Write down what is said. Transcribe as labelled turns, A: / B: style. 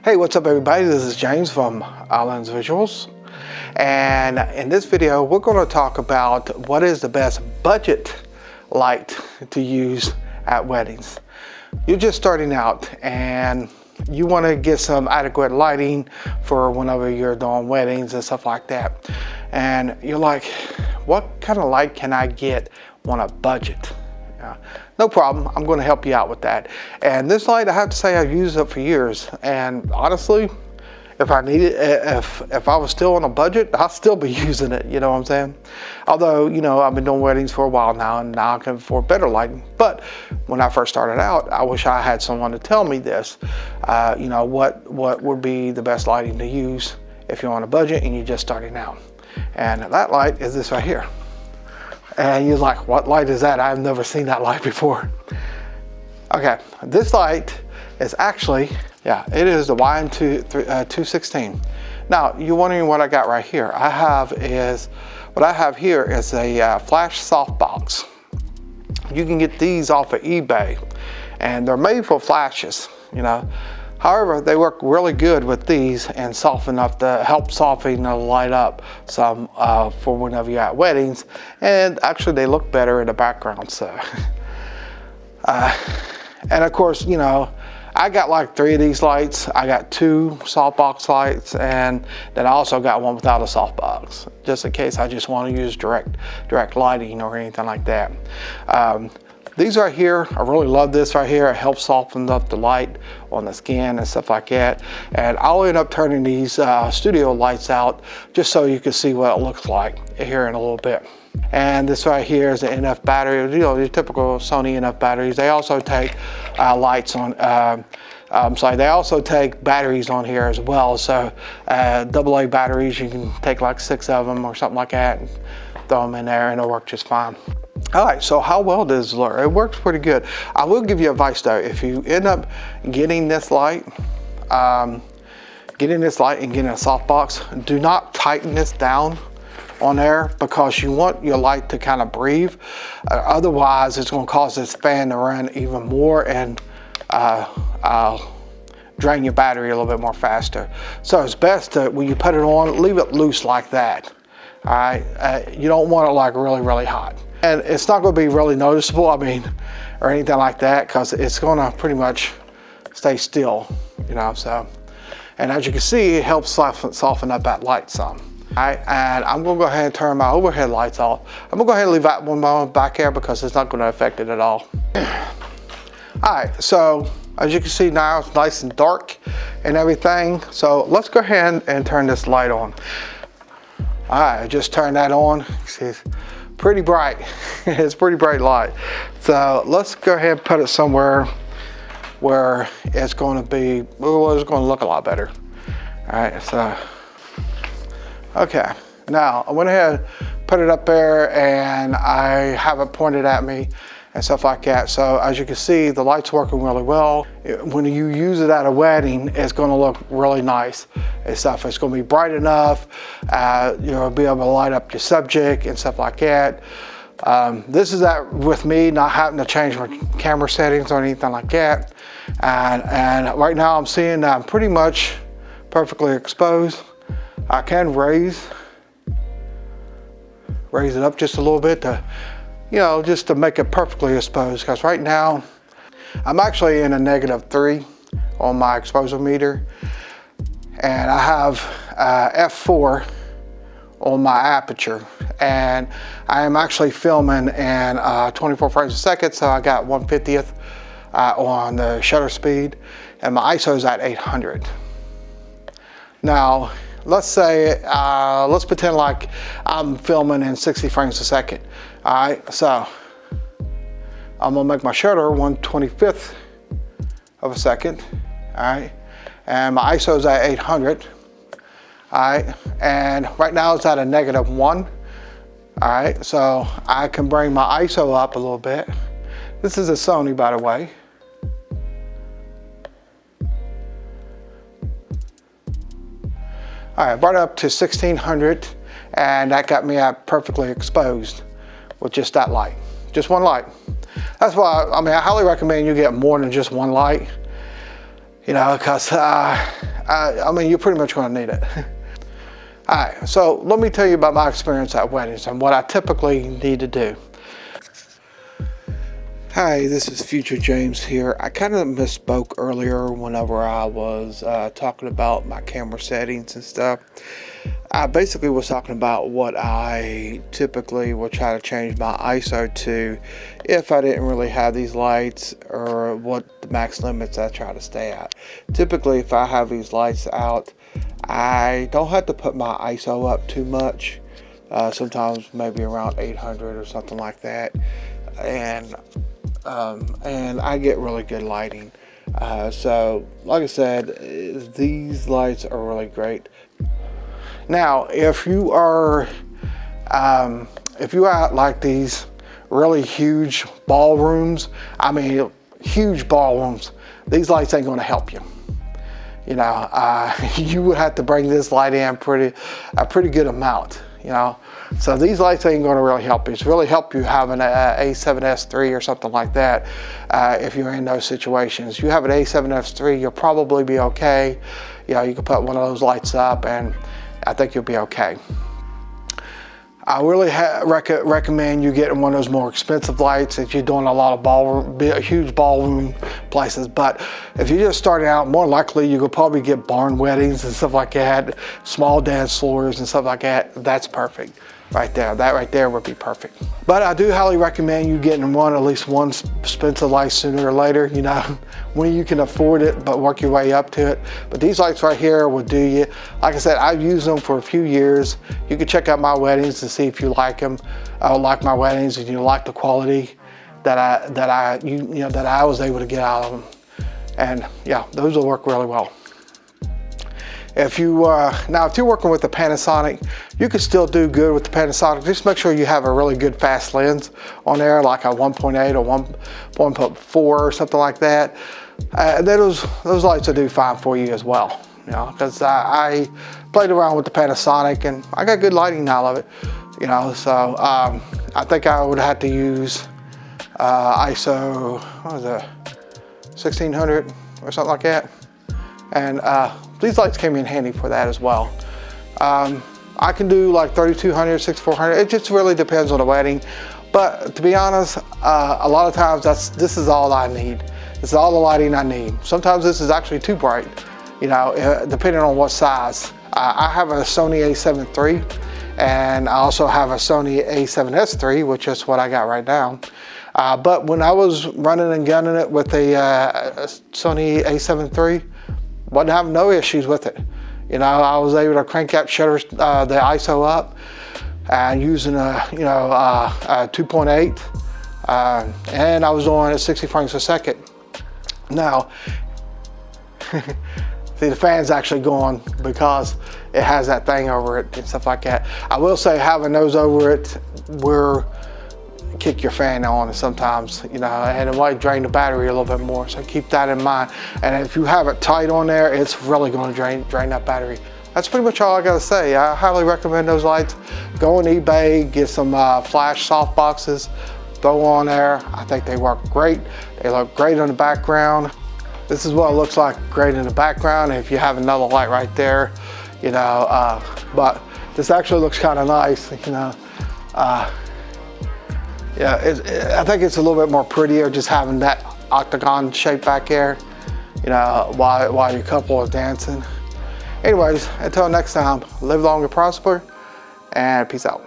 A: Hey, what's up everybody? This is James from YN216, and in this video we're going to talk about what is the best budget light to use at weddings. You're just starting out and you want to get some adequate lighting for whenever you're doing weddings and stuff like that, and you're like, what kind of light can I get on a budget? No problem, I'm going to help you out with that. And this light, I have to say, I've used it for years, and honestly, if I needed, if I was still on a budget, I'll still be using it, you know what I'm saying? Although, you know, I've been doing weddings for a while now, and now I can afford better lighting. But when I first started out, I wish I had someone to tell me this, you know, what would be the best lighting to use if you're on a budget and you're just starting out. And that light is this right here. And you're like, what light is that? I've never seen that light before. Okay, this light is actually, it is the YN216. Now, you're wondering what I got right here. What I have here is a flash softbox. You can get these off of eBay, and they're made for flashes, you know. However, they work really good with these and help soften the light up some for whenever you're at weddings. And actually, they look better in the background. So, and of course, you know, I got like 3 of these lights. I got 2 softbox lights, and then I also got one without a softbox, just in case I just want to use direct lighting or anything like that. These right here, I really love this right here. It helps soften up the light on the skin and stuff like that. And I'll end up turning these studio lights out just so you can see what it looks like here in a little bit. And this right here is an NF battery, you know, your typical Sony NF batteries. They also take lights on, they also take batteries on here as well. So AA batteries, you can take like 6 of them or something like that and throw them in there and it'll work just fine. All right, so how well does it work? It works pretty good. I will give you advice though. If you end up getting this light, and getting a softbox, do not tighten this down on there because you want your light to kind of breathe. Otherwise, it's going to cause this fan to run even more and drain your battery a little bit more faster. So it's best to, when you put it on, leave it loose like that. All right, you don't want it like really hot. And it's not going to be really noticeable, I mean, or anything like that, because it's going to pretty much stay still, you know, so. And as you can see, it helps soften up that light some. All right, and I'm going to go ahead and turn my overhead lights off. I'm going to go ahead and leave that one back here because it's not going to affect it at all. All right, so as you can see now, it's nice and dark and everything. So let's go ahead and turn this light on. All right, I just turned that on. See, it's pretty bright. It's pretty bright light. So let's go ahead and put it somewhere where it's going to be, well, it's going to look a lot better. All right, so, okay. Now, I went ahead, put it up there, and I have it pointed at me and stuff like that. So as you can see, the light's working really well. When you use it at a wedding, it's going to look really nice and stuff. It's going to be bright enough, you'll be able to light up your subject and stuff like that. This is that with me not having to change my camera settings or anything like that. And right now I'm seeing that I'm pretty much perfectly exposed. I can raise it up just a little bit to, you know, just to make it perfectly exposed, because right now I'm actually in a -3 on my exposure meter, and I have f4 on my aperture, and I am actually filming in 24 frames a second, so I got 1/50th on the shutter speed, and my ISO is at 800. Now let's say, let's pretend like I'm filming in 60 frames a second. All right, so I'm gonna make my shutter 1/25th of a second. All right, and my ISO is at 800. All right, and right now it's at a -1. All right, so I can bring my ISO up a little bit. This is a Sony, by the way. All right, brought it up to 1600, and that got me at perfectly exposed with just that light, just one light. That's why, I mean, I highly recommend you get more than just one light. you know, because I mean, you're pretty much going to need it. All right, so let me tell you about my experience at weddings and what I typically need to do. Hi, this is Future James here. I kind of misspoke earlier whenever I was talking about my camera settings and stuff. I basically was talking about what I typically will try to change my ISO to if I didn't really have these lights, or what the max limits I try to stay at. Typically, if I have these lights out, I don't have to put my ISO up too much. Sometimes maybe around 800 or something like that. And I get really good lighting. So like I said, these lights are really great. Now, if you are at like these really huge ballrooms, I mean huge ballrooms, these lights ain't going to help you. You know, you would have to bring this light in a pretty good amount. You know, so these lights ain't going to really help you. It's really help you having an A7S3 or something like that. If you're in those situations, you have an A7S3, you'll probably be okay. You know, you can put one of those lights up, and I think you'll be okay. I really recommend you getting one of those more expensive lights if you're doing a lot of huge ballroom places. But if you're just starting out, more likely you could probably get barn weddings and stuff like that, small dance floors and stuff like that. That's perfect right there. That right there would be perfect. But I do highly recommend you getting at least one expensive light sooner or later, you know, when you can afford it, but work your way up to it. But these lights right here will do you. Like I said, I've used them for a few years. You can check out my weddings to see if you like them. Like my weddings, and you like the quality that I was able to get out of them. And yeah, those will work really well. If you now, if you're working with the Panasonic, you can still do good with the Panasonic. Just make sure you have a really good fast lens on there, like a 1.8 or 1.4 or something like that. Those lights will do fine for you as well. You know, because I played around with the Panasonic and I got good lighting out of it. You know, so I think I would have to use ISO, what was it, 1600 or something like that. And these lights came in handy for that as well. I can do like 3200, 6400. It just really depends on the wedding. But to be honest, a lot of times this is all I need. This is all the lighting I need. Sometimes this is actually too bright, you know, depending on what size. I have a Sony a7 III, and I also have a Sony a7S III, which is what I got right now. But when I was running and gunning it with a Sony a7 III, wasn't having no issues with it. You know, I was able to crank that shutter, the ISO up, and using a 2.8, and I was doing it 60 frames a second. Now, see, the fan's actually going because it has that thing over it and stuff like that. I will say, having those over it will kick your fan on sometimes, you know, and it might drain the battery a little bit more, so keep that in mind. And if you have it tight on there, it's really going to drain that battery. That's pretty much all I got to say. I highly recommend those lights. Go on eBay, get some flash soft boxes, throw on there. I think they work great. They look great in the background. This is what it looks like great in the background. If you have another light right there, you know, but this actually looks kind of nice, you know. Yeah, I think it's a little bit more prettier just having that octagon shape back there, you know, while your couple is dancing. Anyways, until next time, live long and prosper, and peace out.